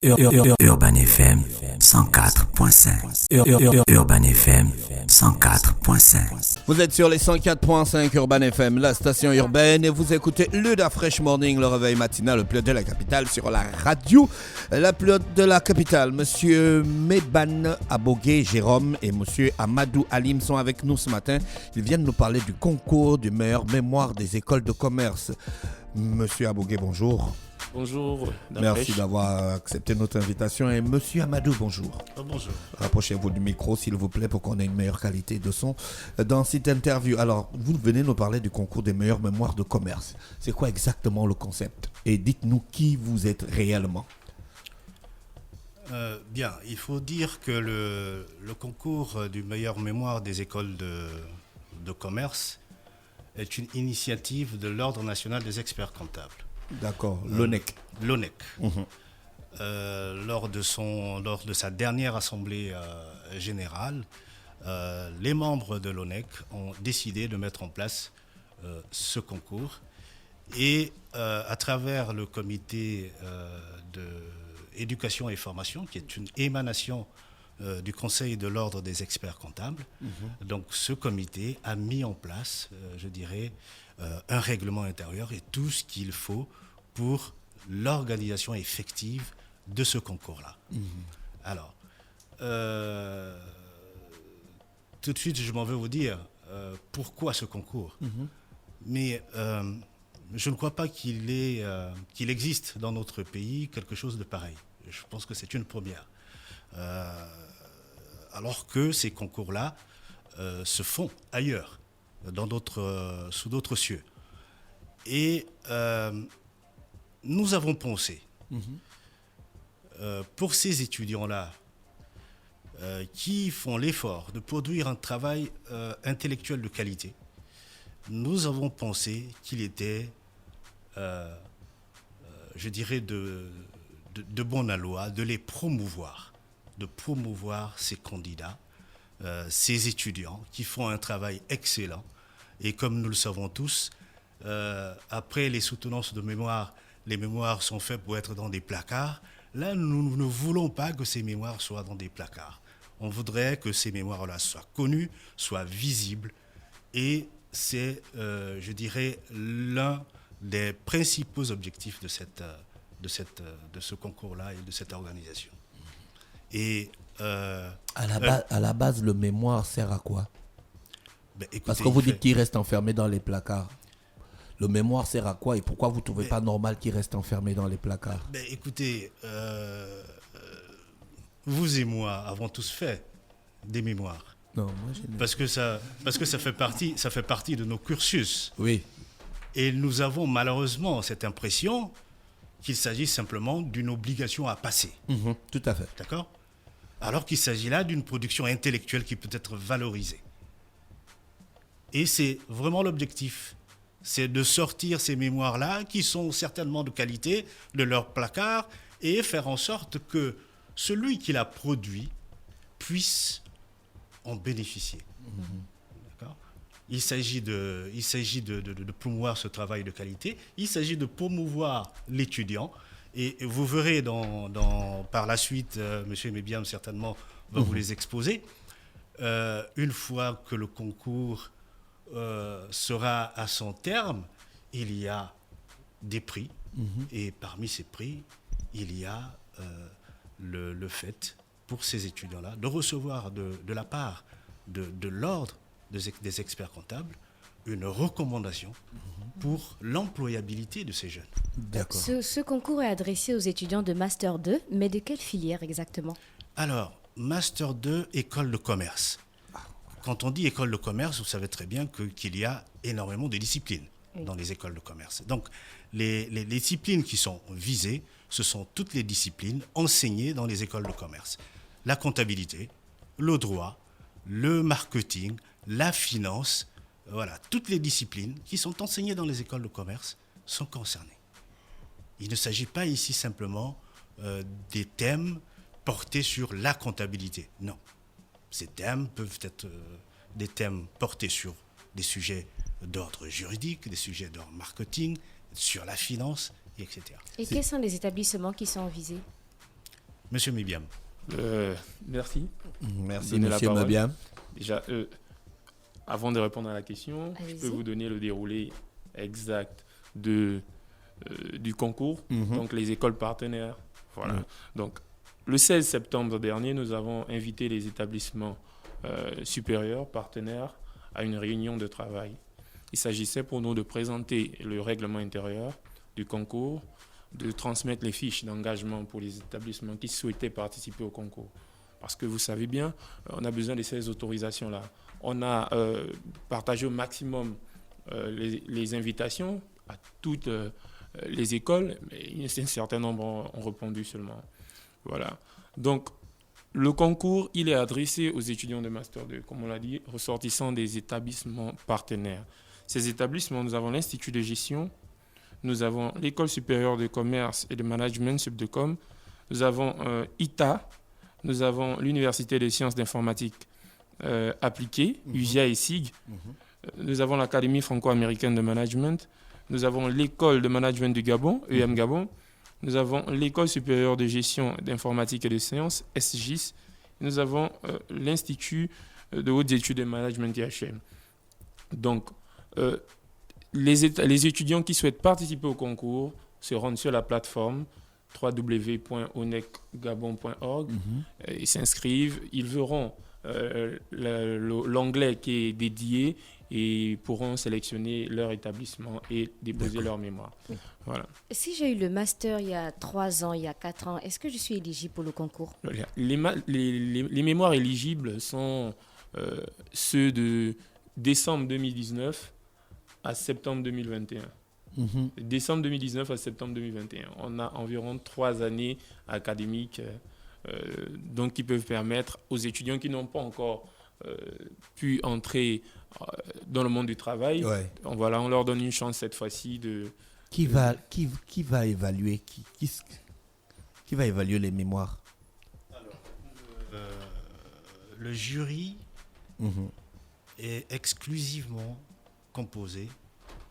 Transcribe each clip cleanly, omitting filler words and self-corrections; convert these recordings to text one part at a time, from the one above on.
Urban FM 104.5. Urban FM 104.5. Vous êtes sur les 104.5 Urban FM, la station urbaine, et vous écoutez le Da Fresh Morning, le réveil matinal, le pilote de la capitale sur la radio. La pilote de la capitale, monsieur Meban Abogué Jérôme et monsieur Amadou Halim sont avec nous ce matin. Ils viennent nous parler du concours du meilleur mémoire des écoles de commerce. Monsieur Abogué, bonjour. Bonjour. Merci d'avoir accepté notre invitation. Et monsieur Amadou, bonjour. Bonjour. Rapprochez-vous du micro, s'il vous plaît, pour qu'on ait une meilleure qualité de son dans cette interview. Alors, vous venez nous parler du concours des meilleures mémoires de commerce. C'est quoi exactement le concept? Et dites-nous qui vous êtes réellement. Bien, il faut dire que le concours du meilleur mémoire des écoles de commerce est une initiative de l'Ordre national des experts comptables. D'accord, l'ONEC. L'ONEC. Lors de sa dernière assemblée générale, les membres de l'ONEC ont décidé de mettre en place ce concours. Et à travers le comité d'éducation et formation, qui est une émanation du Conseil de l'Ordre des experts comptables, donc ce comité a mis en place, je dirais, un règlement intérieur et tout ce qu'il faut pour l'organisation effective de ce concours-là. Alors, tout de suite, je m'en vais vous dire pourquoi ce concours. Mais je ne crois pas qu'il existe dans notre pays quelque chose de pareil. Je pense que c'est une première. Alors que ces concours-là se font ailleurs, sous d'autres cieux. Et nous avons pensé, pour ces étudiants-là, qui font l'effort de produire un travail intellectuel de qualité, nous avons pensé qu'il était, je dirais, de bon aloi de les promouvoir, de promouvoir ces candidats, ces étudiants qui font un travail excellent. Et comme nous le savons tous, après les soutenances de mémoire, les mémoires sont faites pour être dans des placards. Là, nous ne voulons pas que ces mémoires soient dans des placards. On voudrait que ces mémoires-là soient connues, soient visibles. Et c'est, je dirais, l'un des principaux objectifs de ce concours-là et de cette organisation. Et à la base, le mémoire sert à quoi? Écoutez, parce que vous dites qu'il reste enfermé dans les placards. Le mémoire sert à quoi et pourquoi vous ne trouvez pas normal qu'il reste enfermé dans les placards? Écoutez, vous et moi avons tous fait des mémoires. Non, moi j'ai... Parce que ça fait partie de nos cursus. Oui. Et nous avons malheureusement cette impression qu'il s'agit simplement d'une obligation à passer. Tout à fait. D'accord? Alors qu'il s'agit là d'une production intellectuelle qui peut être valorisée. Et c'est vraiment l'objectif. C'est de sortir ces mémoires-là, qui sont certainement de qualité, de leur placard, et faire en sorte que celui qui l'a produit puisse en bénéficier. D'accord ? Il s'agit de promouvoir ce travail de qualité, il s'agit de promouvoir l'étudiant, et vous verrez par la suite, M. Mebiam certainement va vous les exposer, une fois que le concours sera à son terme, il y a des prix, et parmi ces prix, il y a le fait pour ces étudiants-là de recevoir de la part de l'ordre des experts comptables une recommandation pour l'employabilité de ces jeunes. D'accord. Ce concours est adressé aux étudiants de Master 2, mais de quelle filière exactement? Alors, Master 2, école de commerce. Quand on dit école de commerce, vous savez très bien qu'il y a énormément de disciplines dans les écoles de commerce. Donc, les disciplines qui sont visées, ce sont toutes les disciplines enseignées dans les écoles de commerce. La comptabilité, le droit, le marketing, la finance, voilà, toutes les disciplines qui sont enseignées dans les écoles de commerce sont concernées. Il ne s'agit pas ici simplement des thèmes portés sur la comptabilité, non. Ces thèmes peuvent être des thèmes portés sur des sujets d'ordre juridique, des sujets d'ordre marketing, sur la finance, etc. Et quels sont les établissements qui sont visés? Monsieur Mibiam. Merci. Merci, Donner la monsieur parole. Mabiam. Déjà, avant de répondre à la question, je Allez-y. peux vous donner le déroulé exact du concours, Mhm. donc les écoles partenaires. Voilà. Mhm. Donc, le 16 septembre dernier, nous avons invité les établissements supérieurs partenaires à une réunion de travail. Il s'agissait pour nous de présenter le règlement intérieur du concours, de transmettre les fiches d'engagement pour les établissements qui souhaitaient participer au concours. Parce que vous savez bien, on a besoin de ces autorisations-là. On a partagé au maximum les invitations à toutes les écoles, mais un certain nombre ont répondu seulement. Voilà. Donc, le concours, il est adressé aux étudiants de Master 2, comme on l'a dit, ressortissants des établissements partenaires. Ces établissements, nous avons l'Institut de gestion, nous avons l'École supérieure de commerce et de management, Subdecom, nous avons ITA, nous avons l'Université des sciences d'informatique appliquées, UGA et SIG, nous avons l'Académie franco-américaine de management, nous avons l'École de management du Gabon, EM Gabon, nous avons l'École supérieure de gestion d'informatique et de sciences, SGIS, et nous avons l'Institut de hautes études de management, IHM. Donc, les étudiants qui souhaitent participer au concours se rendent sur la plateforme www.onecgabon.org et s'inscrivent. Ils verront l'onglet qui est dédié et pourront sélectionner leur établissement et déposer leur mémoire. Voilà. Si j'ai eu le master il y a 3 ans, il y a 4 ans, est-ce que je suis éligible pour le concours? Les mémoires éligibles sont ceux de décembre 2019 à septembre 2021. Décembre 2019 à septembre 2021. On a environ 3 années académiques donc qui peuvent permettre aux étudiants qui n'ont pas encore pu entrer dans le monde du travail. Ouais. Voilà, on leur donne une chance cette fois-ci de... Qui va évaluer qui va évaluer les mémoires? Le jury Mhm. est exclusivement composé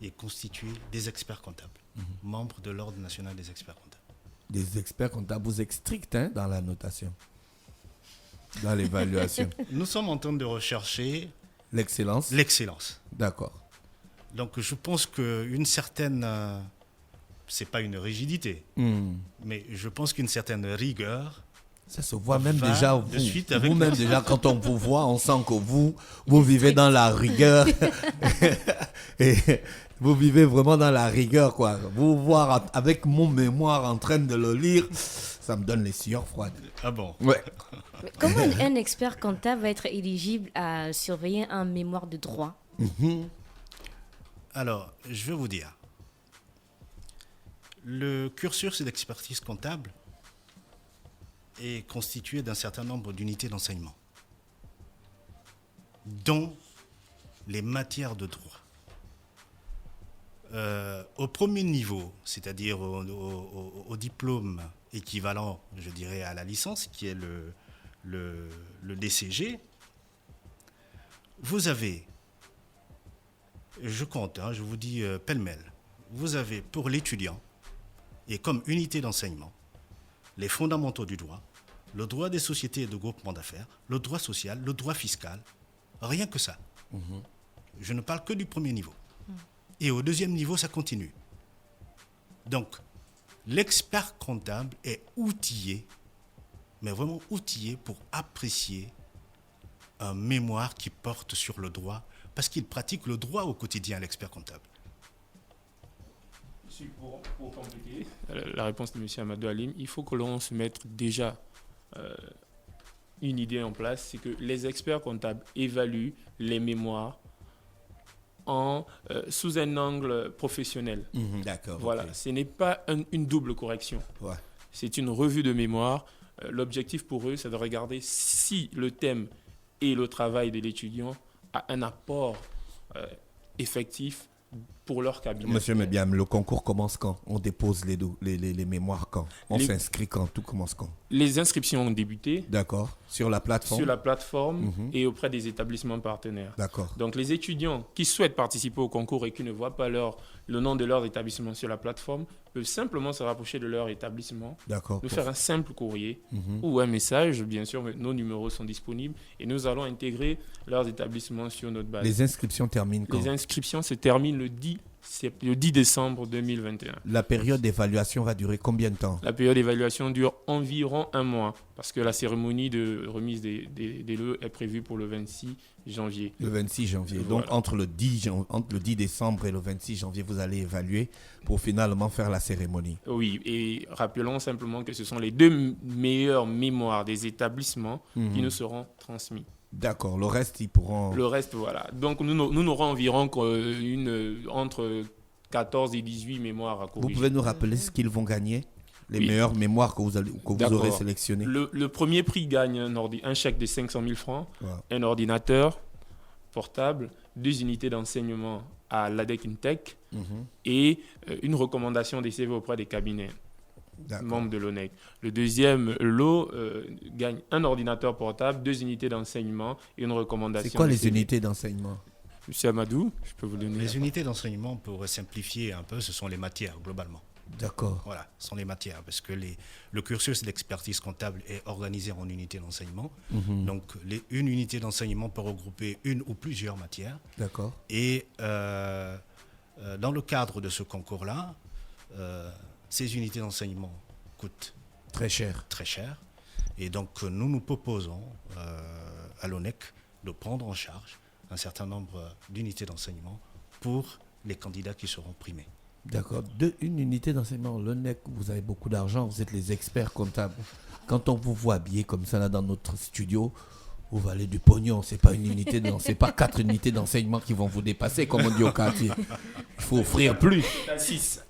et constitué des experts comptables, membres de l'Ordre national des experts comptables. Des experts comptables, vous êtes strict dans la notation, dans l'évaluation. Nous sommes en train de rechercher L'excellence. l'excellence. D'accord. Donc je pense qu'une certaine, c'est pas une rigidité, mais je pense qu'une certaine rigueur. Ça se voit même Va déjà, de suite avec vous-même déjà, quand on vous voit, on sent que vous vivez dans la rigueur. Et vous vivez vraiment dans la rigueur, quoi. Vous voir avec mon mémoire en train de le lire, ça me donne les sueurs froides. Ah bon? Ouais. Mais comment un expert comptable va être éligible à surveiller un mémoire de droit? Alors, je vais vous dire. Le cursus d'expertise comptable est constitué d'un certain nombre d'unités d'enseignement, dont les matières de droit. Au premier niveau, c'est-à-dire au diplôme équivalent, je dirais, à la licence, qui est le DCG, vous avez, je compte, je vous dis pêle-mêle, vous avez pour l'étudiant, et comme unité d'enseignement, les fondamentaux du droit, le droit des sociétés et de groupements d'affaires, le droit social, le droit fiscal, rien que ça. Je ne parle que du premier niveau. Et au deuxième niveau, ça continue. Donc, l'expert comptable est outillé, mais vraiment outillé pour apprécier un mémoire qui porte sur le droit, parce qu'il pratique le droit au quotidien, l'expert comptable. Pour compléter la réponse de M. Amadou Halim, il faut que l'on se mette déjà une idée en place, c'est que les experts comptables évaluent les mémoires sous un angle professionnel. D'accord. Voilà, ok. ce n'est pas une double correction. Ouais. C'est une revue de mémoire. L'objectif pour eux, c'est de regarder si le thème et le travail de l'étudiant a un apport effectif pour leur cabinet. Monsieur Mébiam, le concours commence quand? On dépose les mémoires quand? On s'inscrit quand? Tout commence quand? Les inscriptions ont débuté. D'accord. Sur la plateforme? Sur la plateforme et auprès des établissements partenaires. D'accord. Donc les étudiants qui souhaitent participer au concours et qui ne voient pas le nom de leur établissement sur la plateforme peuvent simplement se rapprocher de leur établissement, D'accord. nous faire un simple courrier ou un message. Bien sûr, nos numéros sont disponibles et nous allons intégrer leurs établissements sur notre base. Les inscriptions terminent quand? Les inscriptions se terminent le 10 décembre 2021. La période d'évaluation va durer combien de temps? La période d'évaluation dure environ un mois parce que la cérémonie de remise des lots est prévue pour le 26 janvier. Le 26 janvier. Voilà. Donc, entre le 10 décembre et le 26 janvier, vous allez évaluer pour finalement faire la cérémonie. Oui, et rappelons simplement que ce sont les 2 meilleures mémoires des établissements qui nous seront transmis. D'accord. Le reste, ils pourront... Le reste, voilà. Donc, nous n'aurons environ entre 14 et 18 mémoires à Vous corriger. pouvez nous rappeler ce qu'ils vont gagner? Les meilleures mémoires que vous aurez sélectionnées? Le premier prix gagne un chèque de 500 000 francs, Wow. un ordinateur portable, 2 unités d'enseignement à l'ADEC InTech et une recommandation des CV auprès des cabinets membres de l'ONEC. Le deuxième lot gagne un ordinateur portable, 2 unités d'enseignement et une recommandation. C'est quoi des les CV. unités d'enseignement? Monsieur Amadou, je peux vous donner. Les unités d'enseignement, pour simplifier un peu, ce sont les matières globalement. D'accord. Voilà, ce sont les matières, parce que le cursus d'expertise comptable est organisé en unités d'enseignement. Donc, une unité d'enseignement peut regrouper une ou plusieurs matières. D'accord. Et dans le cadre de ce concours-là, ces unités d'enseignement coûtent Très cher. très cher. Et donc, nous proposons à l'ONEC de prendre en charge un certain nombre d'unités d'enseignement pour les candidats qui seront primés. D'accord. Une unité d'enseignement. L'ONEC, vous avez beaucoup d'argent, vous êtes les experts comptables. Quand on vous voit habillé comme ça là dans notre studio, vous valez du pognon. C'est pas c'est pas 4 unités d'enseignement qui vont vous dépasser, comme on dit au quartier. Il faut offrir plus. 6.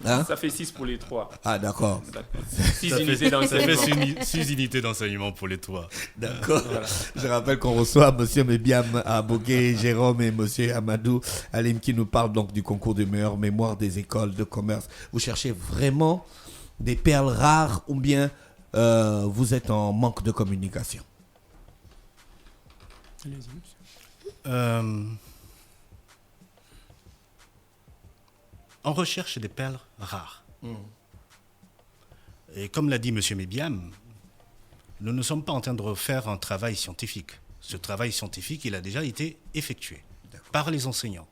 Hein? Ça fait 6 pour les 3. Ah, d'accord. 6 unités d'enseignement. Ça fait 6 unités d'enseignement pour les 3. D'accord. Voilà. Je rappelle qu'on reçoit M. Mébiam Abogué, Jérôme et M. Amadou Alim qui nous parlent donc du concours de meilleure mémoire des écoles de commerce. Vous cherchez vraiment des perles rares ou bien vous êtes en manque de communication? On recherche des perles rares. Et comme l'a dit M. Mébiam, nous ne sommes pas en train de refaire un travail scientifique. Ce travail scientifique, il a déjà été effectué par les enseignants.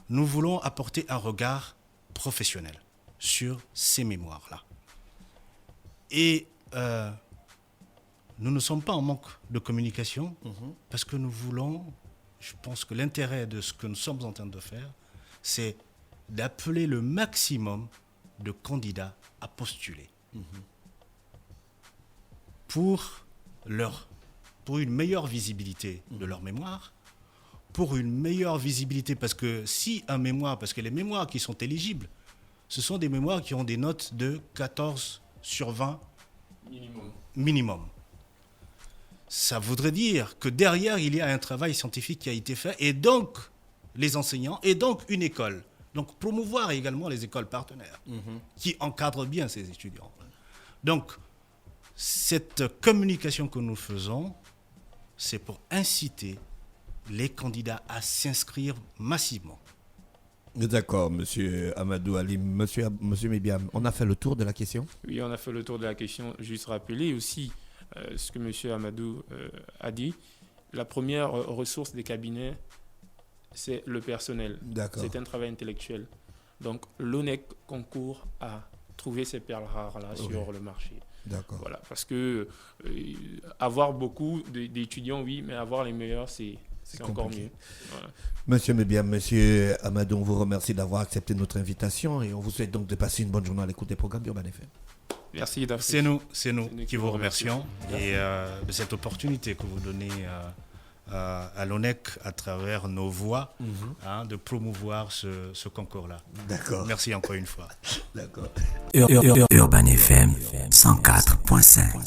Nous voulons apporter un regard professionnel sur ces mémoires-là. Et nous ne sommes pas en manque de communication parce que nous voulons, je pense que l'intérêt de ce que nous sommes en train de faire, c'est d'appeler le maximum de candidats à postuler pour une meilleure visibilité de leur mémoire, pour une meilleure visibilité, parce que les mémoires qui sont éligibles, ce sont des mémoires qui ont des notes de 14 sur 20 minimum. Ça voudrait dire que derrière, il y a un travail scientifique qui a été fait, et donc les enseignants, et donc une école. Donc promouvoir également les écoles partenaires qui encadrent bien ces étudiants. Donc, cette communication que nous faisons, c'est pour inciter les candidats à s'inscrire massivement. D'accord, monsieur Amadou Alim. Monsieur Mébiam, on a fait le tour de la question? Oui, on a fait le tour de la question. Juste rappeler aussi ce que monsieur Amadou a dit. La première ressource des cabinets, c'est le personnel. D'accord. C'est un travail intellectuel. Donc, l'ONEC concourt à trouver ces perles rares-là sur le marché. D'accord. Voilà, parce que avoir beaucoup d'étudiants, oui, mais avoir les meilleurs, c'est encore mieux. Voilà. Monsieur Mébiam, monsieur Amadou, on vous remercie d'avoir accepté notre invitation et on vous souhaite donc de passer une bonne journée à l'écoute des programmes d'Urban FM. Merci d'Afrique. C'est nous qui vous remercions et de cette opportunité que vous donnez à l'ONEC à travers nos voix de promouvoir ce concours-là. D'accord. Merci encore une fois. D'accord. Urban FM 104.5.